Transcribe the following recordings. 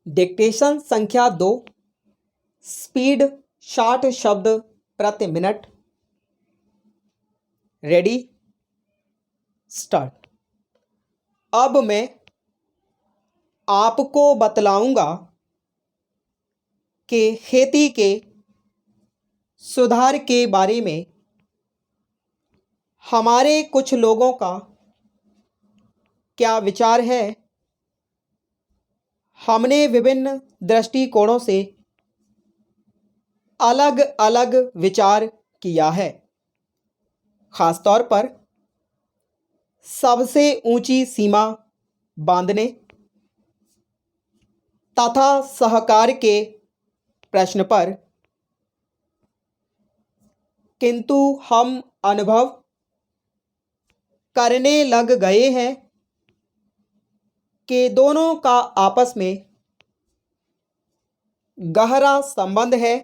Dictation संख्या 2। Speed 60 शब्द प्रति मिनट। Ready start. अब मैं आपको बतलाऊंगा कि खेती के सुधार के बारे में हमारे कुछ लोगों का क्या विचार है। हमने विभिन्न दृष्टिकोणों से अलग अलग विचार किया है। खासतौर पर सबसे ऊंची सीमा बांधने तथा सहकार के प्रश्न पर, किंतु हम अनुभव करने लग गए हैं कि दोनों का आपस में गहरा संबंध है।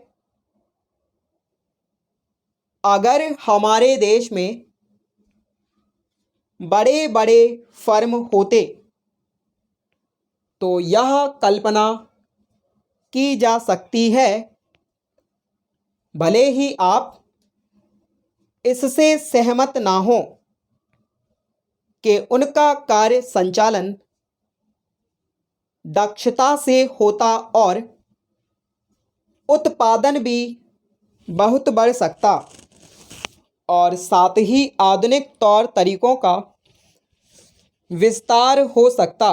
अगर हमारे देश में बड़े बड़े फर्म होते तो यह कल्पना की जा सकती है, भले ही आप इससे सहमत ना हो, कि उनका कार्य संचालन दक्षता से होता और उत्पादन भी बहुत बढ़ सकता और साथ ही आधुनिक तौर तरीकों का विस्तार हो सकता।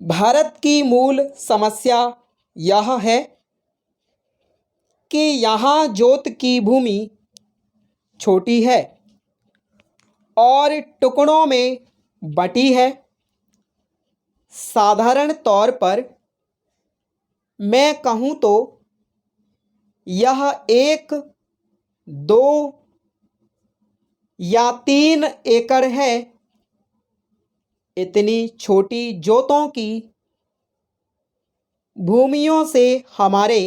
भारत की मूल समस्या यह है कि यहाँ जोत की भूमि छोटी है और टुकड़ों में बटी है। साधारण तौर पर मैं कहूँ तो यह 1, 2 या 3 एकड़ है। इतनी छोटी जोतों की भूमियों से हमारे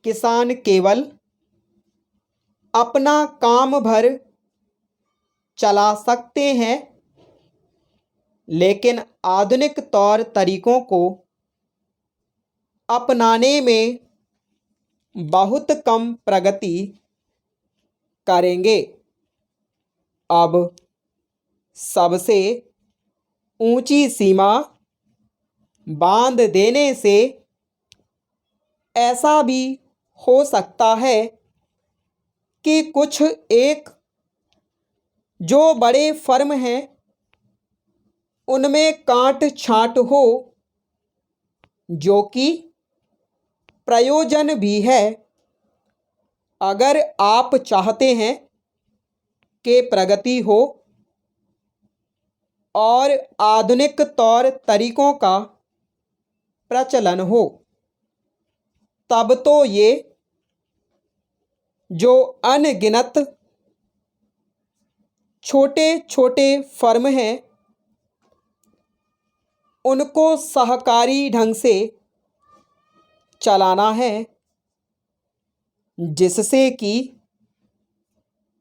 किसान केवल अपना काम भर चला सकते हैं, लेकिन आधुनिक तौर तरीकों को अपनाने में बहुत कम प्रगति करेंगे। अब सबसे ऊंची सीमा बांध देने से ऐसा भी हो सकता है कि कुछ एक जो बड़े फर्म हैं उनमें काट छांट हो, जो कि प्रयोजन भी है। अगर आप चाहते हैं कि प्रगति हो और आधुनिक तौर तरीकों का प्रचलन हो, तब तो ये जो अनगिनत छोटे छोटे फर्म हैं उनको सहकारी ढंग से चलाना है, जिससे कि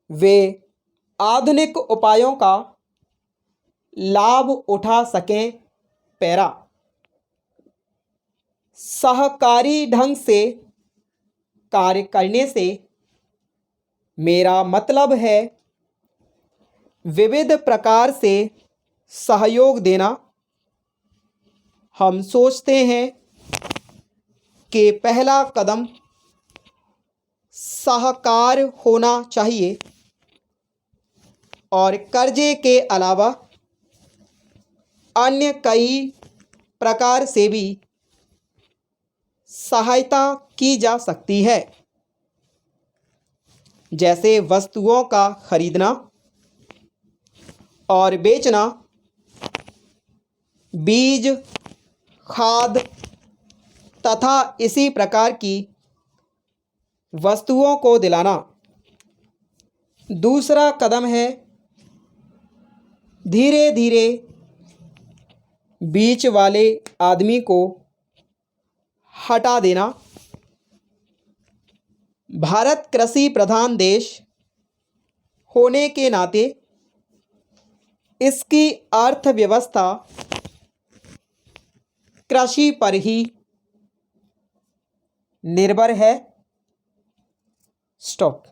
वे आधुनिक उपायों का लाभ उठा सकें। पैरा सहकारी ढंग से कार्य करने से मेरा मतलब है विविध प्रकार से सहयोग देना। हम सोचते हैं कि पहला कदम सहकार होना चाहिए और कर्जे के अलावा अन्य कई प्रकार से भी सहायता की जा सकती है, जैसे वस्तुओं का खरीदना और बेचना, बीज, खाद तथा इसी प्रकार की वस्तुओं को दिलाना। दूसरा कदम है धीरे धीरे बीच वाले आदमी को हटा देना। भारत कृषि प्रधान देश होने के नाते इसकी अर्थव्यवस्था कृषि पर ही निर्भर है। स्टॉप।